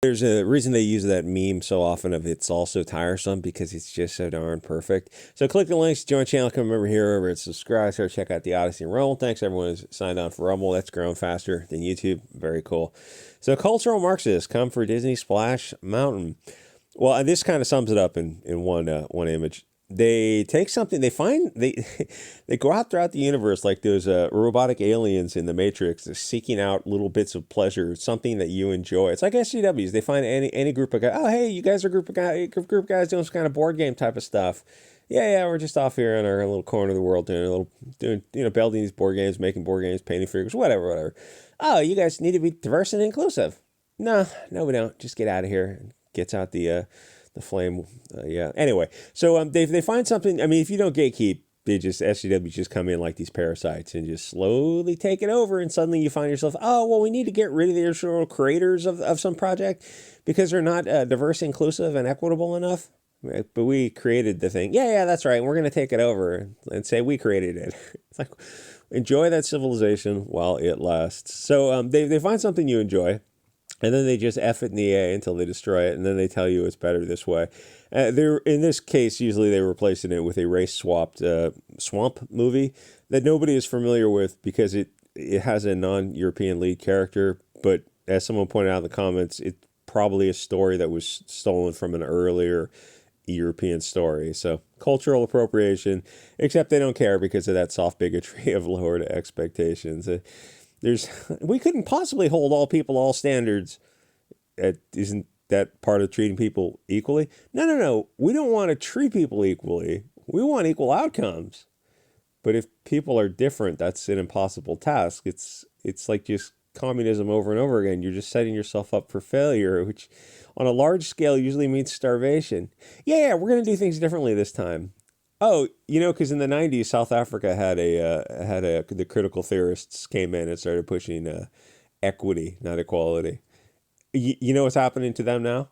There's a reason they use that meme so often of it's also tiresome because it's just so darn perfect. So click the links, join the channel, come over here, over at subscribe, so check out the Odyssey and Rumble. Thanks everyone who's signed on for Rumble. That's growing faster than YouTube. Very cool. So cultural Marxists come for Disney Splash Mountain. Well, this kind of sums it up in one image. They take something, they go out throughout the universe like those robotic aliens in the Matrix. They're seeking out little bits of pleasure, something that you enjoy. It's like SGWs. They find any group of guys. Oh, hey, you guys are a group of guys doing some kind of board game type of stuff. Yeah, we're just off here in our little corner of the world doing building these board games, making board games, painting figures, whatever. Oh, you guys need to be diverse and inclusive. No, we don't. Just get out of here. Gets out the flame. Yeah. Anyway, so they find something. I mean, if you don't gatekeep, SGWs just come in like these parasites and just slowly take it over. And suddenly you find yourself, oh, well, we need to get rid of the original creators of some project because they're not diverse, inclusive, and equitable enough. But we created the thing. Yeah, that's right. We're going to take it over and say we created it. It's like, enjoy that civilization while it lasts. So they find something you enjoy. And then they just F it in the A until they destroy it, and then they tell you it's better this way. They're in this case, usually they're replacing it with a race-swapped swamp movie that nobody is familiar with because it has a non-European lead character. But as someone pointed out in the comments, it's probably a story that was stolen from an earlier European story. So cultural appropriation, except they don't care because of that soft bigotry of lowered expectations. We couldn't possibly hold all people, all standards. Isn't that part of treating people equally? No. We don't want to treat people equally. We want equal outcomes. But if people are different, that's an impossible task. It's like just communism over and over again. You're just setting yourself up for failure, which on a large scale usually means starvation. Yeah, we're going to do things differently this time. Oh, because in the 90s, South Africa had the critical theorists came in and started pushing equity, not equality. You know what's happening to them now?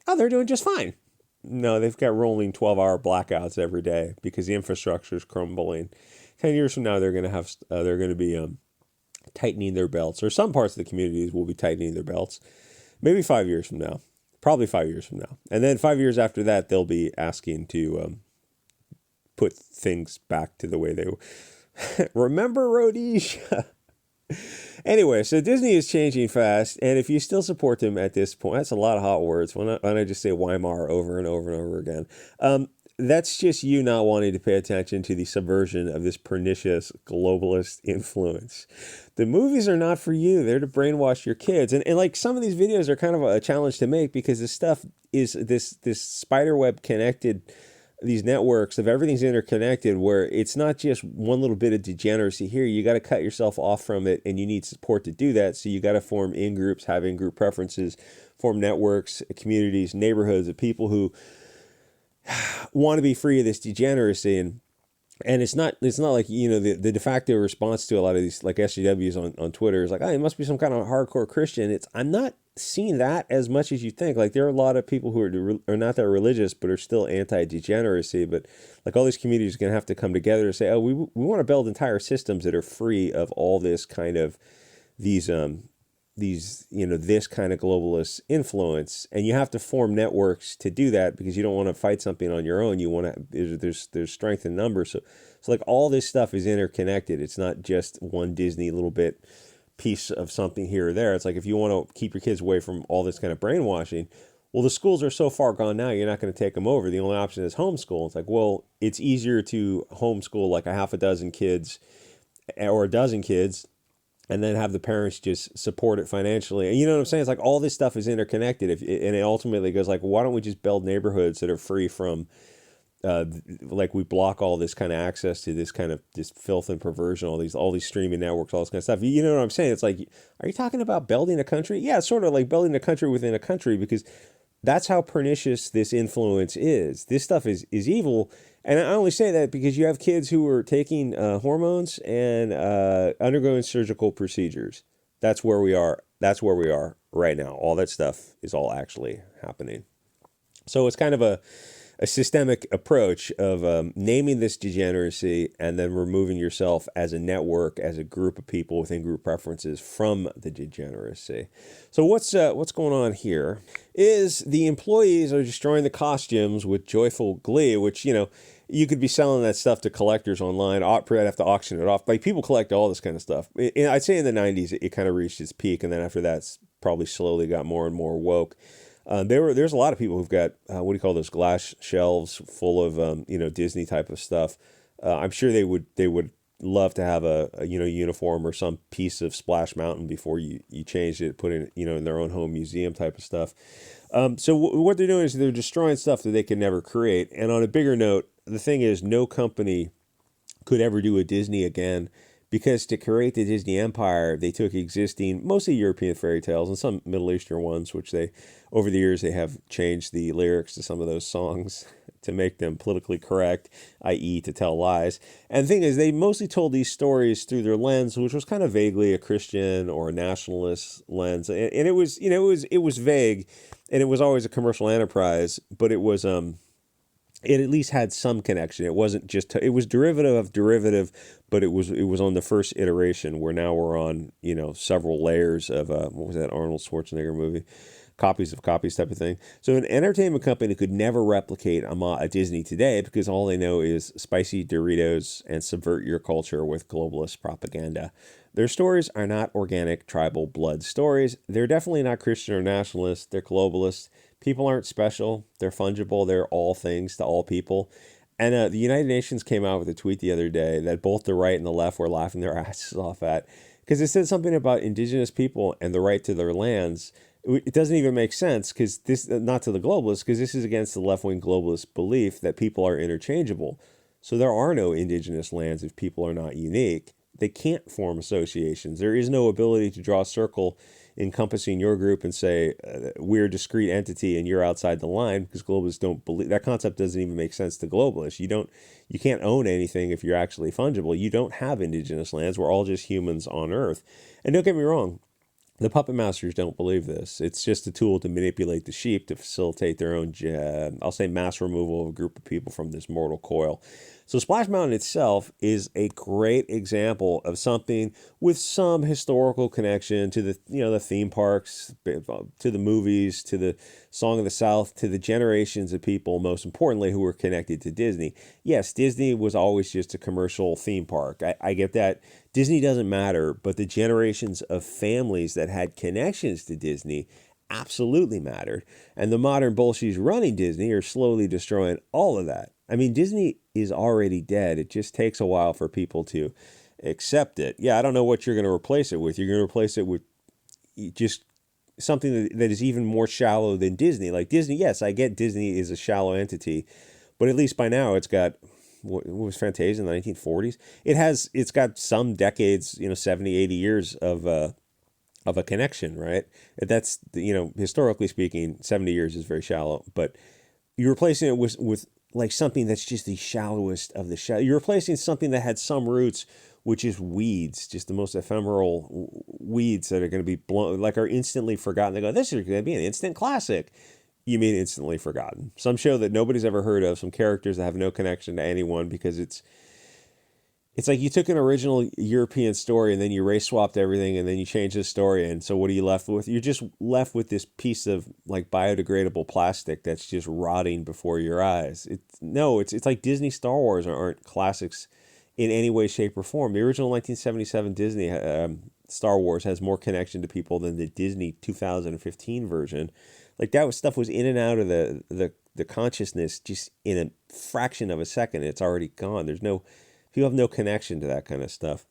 Oh, they're doing just fine. No, they've got rolling 12-hour blackouts every day because the infrastructure is crumbling. 10 years from now, they're going to be tightening their belts, or some parts of the communities will be tightening their belts. Maybe 5 years from now, probably 5 years from now, and then 5 years after that, they'll be asking to put things back to the way they were. Remember Rhodesia? Anyway, so Disney is changing fast, and if you still support them at this point, that's a lot of hot words. Why don't I just say Weimar over and over and over again? That's just you not wanting to pay attention to the subversion of this pernicious globalist influence. The movies are not for you. They're to brainwash your kids. And like some of these videos are kind of a challenge to make because this stuff is this spiderweb connected, these networks of everything's interconnected where it's not just one little bit of degeneracy here. You got to cut yourself off from it and you need support to do that. So you got to form in-groups, have in-group preferences, form networks, communities, neighborhoods of people who want to be free of this degeneracy. And it's not like, the de facto response to a lot of these like SJWs on Twitter is like, oh, it must be some kind of hardcore Christian. I'm not seeing that as much as you think. Like there are a lot of people who are not that religious, but are still anti-degeneracy. But like all these communities are going to have to come together to say, oh, we want to build entire systems that are free of all this kind of this kind of globalist influence, and you have to form networks to do that because you don't want to fight something on your own. You want to there's strength in numbers. So like all this stuff is interconnected. It's not just one Disney little bit piece of something here or there. It's like if you want to keep your kids away from all this kind of brainwashing, well, the schools are so far gone now, you're not going to take them over. The only option is homeschool. It's like, well, it's easier to homeschool like a half a dozen kids or a dozen kids and then have the parents just support it financially. And you know what I'm saying? It's like all this stuff is interconnected. And it ultimately goes like, why don't we just build neighborhoods that are free from, like we block all this kind of access to this kind of this filth and perversion, all these streaming networks, all this kind of stuff. You know what I'm saying? It's like, are you talking about building a country? Yeah, it's sort of like building a country within a country because that's how pernicious this influence is. This stuff is evil. And I only say that because you have kids who are taking hormones and undergoing surgical procedures. That's where we are. That's where we are right now. All that stuff is all actually happening. So it's kind of a a systemic approach of naming this degeneracy and then removing yourself as a network, as a group of people within group preferences from the degeneracy. So what's going on here is the employees are destroying the costumes with joyful glee, which, you could be selling that stuff to collectors online. I'd have to auction it off. Like, people collect all this kind of stuff. I'd say in the 90s, it kind of reached its peak. And then after that, it's probably slowly got more and more woke. There's a lot of people who've got, what do you call those, glass shelves full of, Disney type of stuff. I'm sure they would love to have a uniform or some piece of Splash Mountain before you changed it, put it in their own home museum type of stuff. So what they're doing is they're destroying stuff that they can never create. And on a bigger note, the thing is, no company could ever do a Disney again, because to create the Disney empire, they took existing, mostly European fairy tales and some Middle Eastern ones, which over the years, they have changed the lyrics to some of those songs to make them politically correct, i.e. to tell lies. And the thing is, they mostly told these stories through their lens, which was kind of vaguely a Christian or a nationalist lens. And it was, it was vague, and it was always a commercial enterprise, but it was, it at least had some connection. It wasn't just, it was derivative of derivative, but it was on the first iteration, where now we're on, several layers of, what was that Arnold Schwarzenegger movie? Copies of copies type of thing. So an entertainment company could never replicate a Disney today, because all they know is spicy Doritos and subvert your culture with globalist propaganda. Their stories are not organic tribal blood stories. They're definitely not Christian or nationalist. They're globalist. People aren't special. They're fungible. They're all things to all people. And the United Nations came out with a tweet the other day that both the right and the left were laughing their asses off at, because it said something about indigenous people and the right to their lands. It doesn't even make sense, because this, not to the globalists, because this is against the left-wing globalist belief that people are interchangeable. So there are no indigenous lands if people are not unique. They can't form associations. There is no ability to draw a circle encompassing your group and say, we're a discrete entity and you're outside the line, because globalists don't believe that concept. Doesn't even make sense to globalists. You can't own anything if you're actually fungible. You don't have indigenous lands. We're all just humans on Earth. And don't get me wrong, the puppet masters don't believe this. It's just a tool to manipulate the sheep to facilitate their own, I'll say, mass removal of a group of people from this mortal coil. So Splash Mountain itself is a great example of something with some historical connection to the, the theme parks, to the movies, to the Song of the South, to the generations of people, most importantly, who were connected to Disney. Yes, Disney was always just a commercial theme park. I get that. Disney doesn't matter, but the generations of families that had connections to Disney absolutely mattered. And the modern bullshies running Disney are slowly destroying all of that. I mean, Disney is already dead. It just takes a while for people to accept it. Yeah, I don't know what you're going to replace it with. You're going to replace it with just something that is even more shallow than Disney. Like Disney, yes, I get Disney is a shallow entity, but at least by now it's got, what was Fantasia in the 1940s? It's got some decades, 70, 80 years of a connection, right? That's, historically speaking, 70 years is very shallow, but you're replacing it with like something that's just the shallowest of the shallow. You're replacing something that had some roots, which is weeds, just the most ephemeral weeds that are going to be blown, like are instantly forgotten. They go, this is going to be an instant classic. You mean instantly forgotten. Some show that nobody's ever heard of, some characters that have no connection to anyone, because it's like you took an original European story and then you race swapped everything and then you changed the story. And so what are you left with? You're just left with this piece of like biodegradable plastic that's just rotting before your eyes. It's like Disney Star Wars aren't classics in any way, shape, or form. The original 1977 Disney Star Wars has more connection to people than the Disney 2015 version. Like stuff was in and out of the consciousness just in a fraction of a second. It's already gone. You have no connection to that kind of stuff.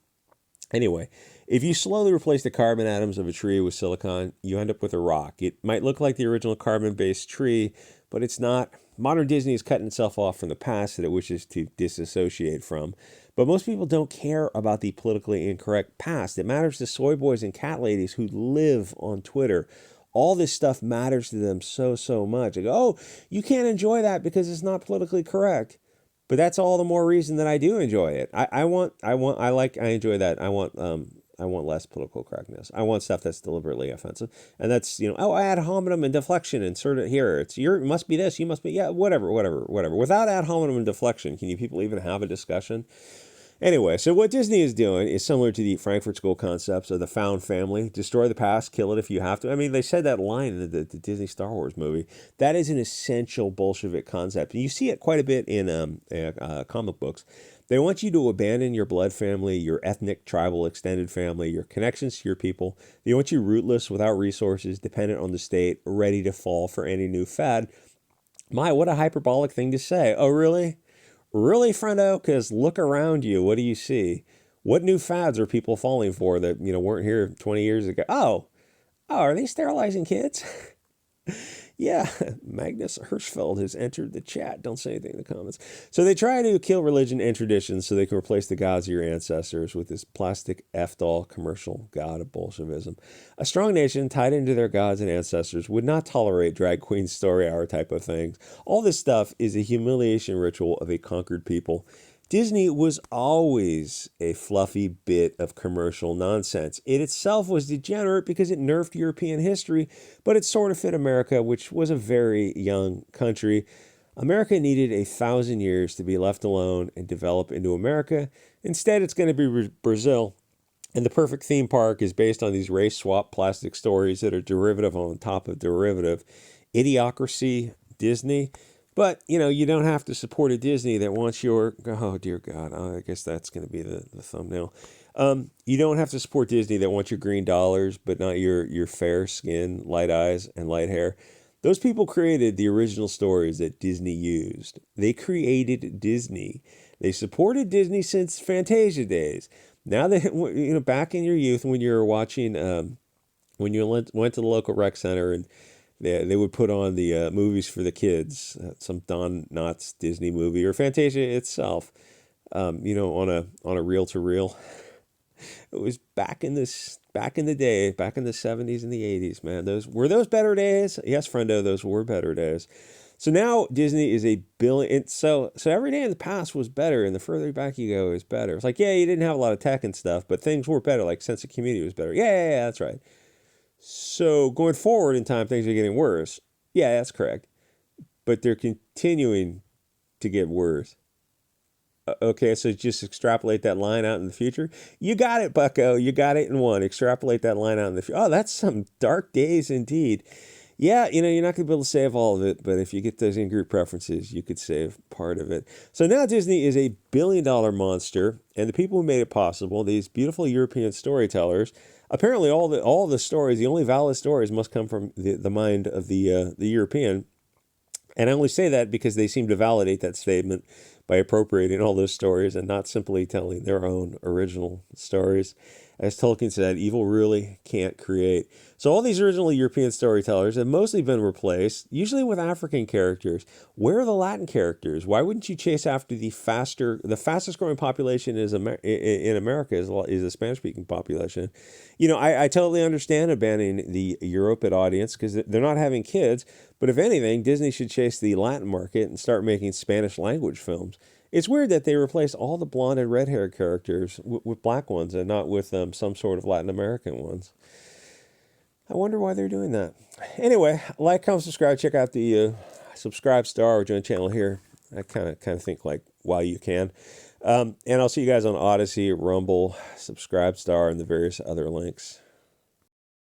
Anyway, if you slowly replace the carbon atoms of a tree with silicon, you end up with a rock. It might look like the original carbon-based tree, but it's not. Modern Disney is cutting itself off from the past that it wishes to disassociate from. But most people don't care about the politically incorrect past. It matters to soy boys and cat ladies who live on Twitter. All this stuff matters to them so much. They go, oh, you can't enjoy that because it's not politically correct. But that's all the more reason that I do enjoy it. I enjoy that. I want I want less political correctness. I want stuff that's deliberately offensive. And that's, oh, ad hominem and deflection, insert it here. It must be this, you must be, yeah, whatever. Without ad hominem and deflection, can you people even have a discussion? Anyway, so what Disney is doing is similar to the Frankfurt School concepts of the found family. Destroy the past, kill it if you have to. I mean, they said that line in the Disney Star Wars movie. That is an essential Bolshevik concept. And you see it quite a bit in comic books. They want you to abandon your blood family, your ethnic, tribal, extended family, your connections to your people. They want you rootless, without resources, dependent on the state, ready to fall for any new fad. My, what a hyperbolic thing to say. Oh, really? Really, friendo? Because look around you. What do you see? What new fads are people falling for that, weren't here 20 years ago? Oh, are they sterilizing kids? Yeah, Magnus Hirschfeld has entered the chat. Don't say anything in the comments. So they try to kill religion and tradition so they can replace the gods of your ancestors with this plastic F-doll commercial god of Bolshevism. A strong nation tied into their gods and ancestors would not tolerate drag queen story hour type of things. All this stuff is a humiliation ritual of a conquered people. Disney was always a fluffy bit of commercial nonsense. It itself was degenerate because it nerfed European history, but it sort of fit America, which was a very young country. America needed 1,000 years to be left alone and develop into America. Instead, it's going to be Brazil. And the perfect theme park is based on these race swap plastic stories that are derivative on top of derivative. Idiocracy, Disney. But, you don't have to support a Disney that wants your, oh, dear God, I guess that's going to be the thumbnail. You don't have to support Disney that wants your green dollars, but not your fair skin, light eyes, and light hair. Those people created the original stories that Disney used. They created Disney. They supported Disney since Fantasia days. Now they, back in your youth when you were watching, when you went to the local rec center and they would put on the movies for the kids, some Don Knotts Disney movie or Fantasia itself, on a reel-to-reel. It was back in the day, back in the 70s and the 80s, man. Those better days? Yes, friendo, those were better days. So now Disney is a billion. So every day in the past was better, and the further back you go is better. It's like, yeah, you didn't have a lot of tech and stuff, but things were better. Like sense of community was better. Yeah, that's right. So going forward in time, things are getting worse. Yeah, that's correct. But they're continuing to get worse. Okay, so just extrapolate that line out in the future. You got it, bucko. You got it in one. Extrapolate that line out in the future. Oh, that's some dark days indeed. Yeah, you're not going to be able to save all of it, but if you get those in-group preferences, you could save part of it. So now Disney is a billion-dollar monster, and the people who made it possible, these beautiful European storytellers, apparently all the stories, the only valid stories must come from the mind of the European. And I only say that because they seem to validate that statement by appropriating all those stories and not simply telling their own original stories. As Tolkien said, evil really can't create. So all these original European storytellers have mostly been replaced, usually with African characters. Where are the Latin characters? Why wouldn't you chase after the fastest growing population in America is a Spanish-speaking population? I totally understand abandoning the Europid audience because they're not having kids. But if anything, Disney should chase the Latin market and start making Spanish language films. It's weird that they replaced all the blonde and red-haired characters with black ones and not with some sort of Latin American ones. I wonder why they're doing that. Anyway, like, comment, subscribe. Check out the subscribe star or join channel here. I kind of think like while you can. And I'll see you guys on Odyssey, Rumble, subscribe star, and the various other links.